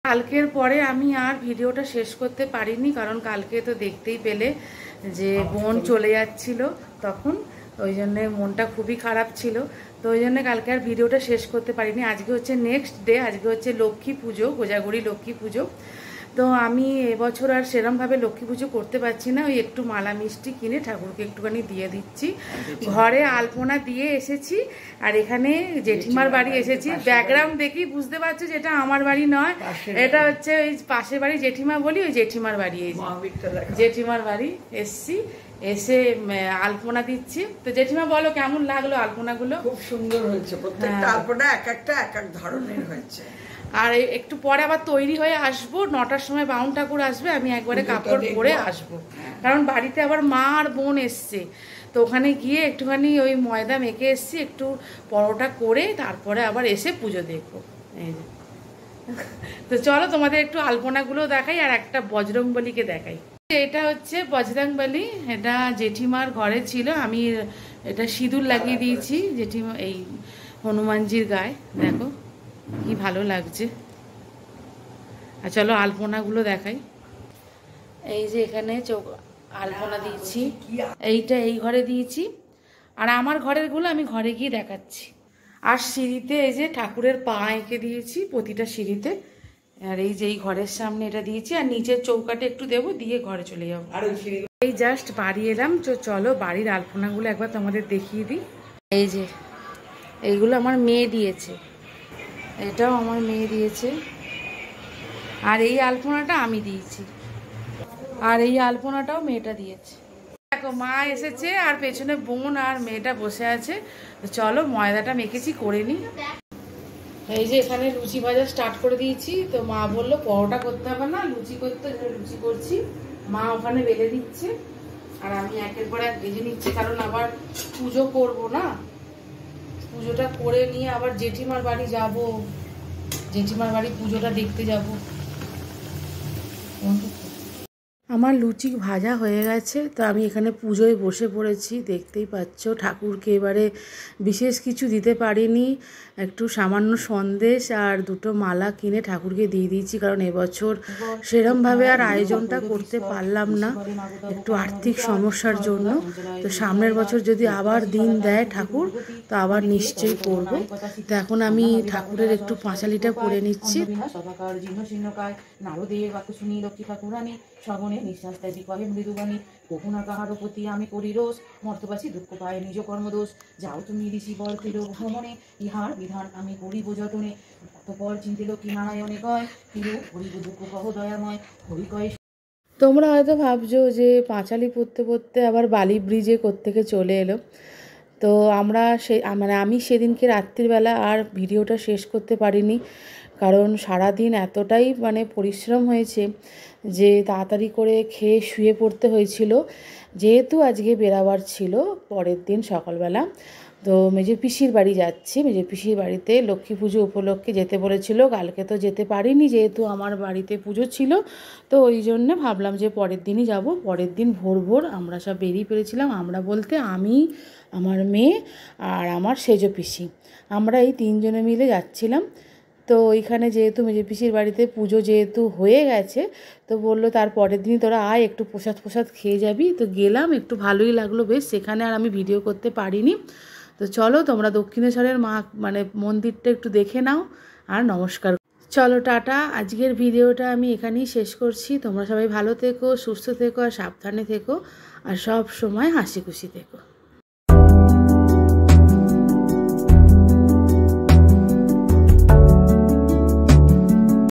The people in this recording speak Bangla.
কালকের পরে আমি আর ভিডিওটা শেষ করতে পারিনি, কারণ কালকে তো দেখতেই পেলে যে বোন চলে যাচ্ছিল, তখন ওই জন্যে মনটা খুবই খারাপ ছিল। তো ওই জন্য কালকে আর ভিডিওটা শেষ করতে পারিনি। আজকে হচ্ছে নেক্সট ডে, আজকে হচ্ছে লক্ষ্মী পুজো, কোজাগরি লক্ষ্মী পুজো। তো আমি এবছর আর সেরমভাবে লক্ষ্মী পুজো করতে পারছি না, ওই একটু মালা মিষ্টি কিনে ঠাকুরকে একটুখানি দিয়ে দিচ্ছি। ঘরে আলপনা দিয়ে এসেছি, আর এখানে জেঠিমার বাড়ি এসেছি। ব্যাকগ্রাউন্ড দেখি বুঝতে পারছো যে এটা আমার বাড়ি নয়, এটা হচ্ছে ওই পাশের বাড়ি জেঠিমা বলি, ওই জেঠিমার বাড়ি, এই জেঠিমার বাড়ি এসছি। এসে আলপনা দিচ্ছি। তো জেঠিমা বলো কেমন লাগলো আলপনাগুলো? খুব সুন্দর হয়েছে, প্রত্যেকটা আলপনা এক একটা এক এক ধরনের হয়েছে। আর একটু পরে আবার তৈরি হয়ে আসবো, 9টার সময় বাউন ঠাকুর আসবে, আমি একবারে কাপড় পরে আসবো, কারণ বাড়িতে আবার মা আর বোন এসছে। তো ওখানে গিয়ে একটুখানি ওই ময়দা মেখে এসছি, একটু পরোটা করে তারপরে আবার এসে পুজো দেখবো। এই যে, তো চলো তোমাদের একটু আলপনাগুলো দেখাই, আর একটা বজরংবলীকে দেখাই। এটা হচ্ছে বজরংবলী, এটা জেঠিমার ঘরে ছিল, আমি এটা সিঁদুর লাগিয়ে দিয়েছি জেঠিমা এই হনুমানজির গায়ে। দেখো কি ভালো লাগছে। আর চলো আলপনাগুলো দেখাই। এই যে এখানে আলপনা দিয়েছি, এইটা এই ঘরে দিয়েছি, আর আমার ঘরেরগুলো আমি ঘরে গিয়ে দেখাচ্ছি। আর সিঁড়িতে এই যে ঠাকুরের পা এঁকে দিয়েছি প্রতিটা সিঁড়িতে, আর এই যে এই ঘরের সামনে এটা দিয়েছি, আর নিচের চৌকাটে একটু দেবো, দিয়ে ঘরে চলে যাবো। এই জাস্ট বাড়ি এলাম, তো চলো বাড়ির আলপনাগুলো একবার তোমাদের দেখিয়ে দিই। এই যে এইগুলো আমার মেয়ে দিয়েছে, এটাও আমার মেয়ে দিয়েছে, আর এই আলপনাটা আমি দিয়েছি, আর এই আলপনাটাও মেয়েটা দিয়েছে। দেখো মা এসেছে, আর পেছনে বোন আর মেয়েটা বসে আছে। চলো ময়দাটা মেখেছি করে নিই। এই যে এখানে লুচি ভাজা স্টার্ট করে দিয়েছি। তো মা বললো পরোটা করতে হবে না, লুচি করতে, লুচি করছি। মা ওখানে বেলে দিচ্ছে, আর আমি একের পর এক ভেজে নিচ্ছি, কারণ আবার পুজো করবো না, পুজোটা করে নিয়ে আবার জেঠিমার বাড়ি যাব, জেঠিমার বাড়ি পুজোটা দেখতে যাব। আমার লুচি ভাজা হয়ে গেছে, তো আমি এখানে পুজোয় বসে পড়েছি, দেখতেই পাচ্ছ। ঠাকুরকে এবারে বিশেষ কিছু দিতে পারিনি, একটু সামান্য সন্দেশ আর দুটো মালা কিনে ঠাকুরকে দিয়ে দিয়েছি, কারণ এবছর সেরমভাবে আর আয়োজনটা করতে পারলাম না, একটু আর্থিক সমস্যার জন্য। তো সামনের বছর যদি আবার দিন দেয় ঠাকুর, তো আবার নিশ্চয়ই করব। তো এখন আমি ঠাকুরের একটু পাঁচালিটা করে নিচ্ছি। শ্রবণে নিঃশ্বাস ত্যাগী কহে মৃদুবাণী, কখুনা কাহারও প্রতি আমি করি রোষ, মর্তবাসী দুঃখ পায় নিজ কর্মদোষ, যাও তুমি ঋষি বল ফিরো ভ্রমণে, ইহার বিধান আমি করিব যতনে, অতঃপর চিন্তিল কি নারায়ণে কয়, ফিরো হরিব দুঃখ কহ দয়াময়, হরি কয়। তোমরা হয়তো ভাবছো যে পাঁচালি পড়তে পড়তে আবার বালি ব্রিজে কোত্থেকে চলে এলো। তো আমরা আমি সেদিনকে রাত্রিবেলা আর ভিডিওটা শেষ করতে পারিনি, কারণ সারাদিন এতটাই পরিশ্রম হয়েছে যে তাড়াতাড়ি করে খেয়ে শুয়ে পড়তে হয়েছিল, যেহেতু আজকে বেরাবার ছিল পরের দিন সকালবেলা। তো মেজো পিসির বাড়ি যাচ্ছি, মেজো পিসির বাড়িতে লক্ষ্মী পুজো উপলক্ষে যেতে বলেছিল। কালকে তো যেতে পারিনি, যেহেতু আমার বাড়িতে পুজো ছিল, তো ওই জন্য ভাবলাম যে পরের দিনই যাব। পরের দিন ভোর ভোর আমরা সব বেরিয়ে পড়েছিলাম, আমরা বলতে আমি, আমার মেয়ে আর আমার সেজো পিসি, আমরা এই 3 জনে মিলে যাচ্ছিলাম। তো ওইখানে যেহেতু মেজো পিসির বাড়িতে পুজো যেহেতু হয়ে গেছে, তো বললো তার পরের দিনই তোরা আয়, একটু প্রসাদ খেয়ে যাবি। তো গেলাম, একটু ভালোই লাগলো বেশ। সেখানে আর আমি ভিডিও করতে পারিনি। তো চলো তোমরা দক্ষিণেশ্বরের মা মন্দিরটা একটু দেখে নাও, আর নমস্কার। চলো টাটা, আজকের ভিডিওটা আমি এখানেই শেষ করছি। তোমরা সবাই ভালো থেকো, সুস্থ থেকো, আর সাবধানে থেকো, আর সব সময় হাসি খুশি থেকো।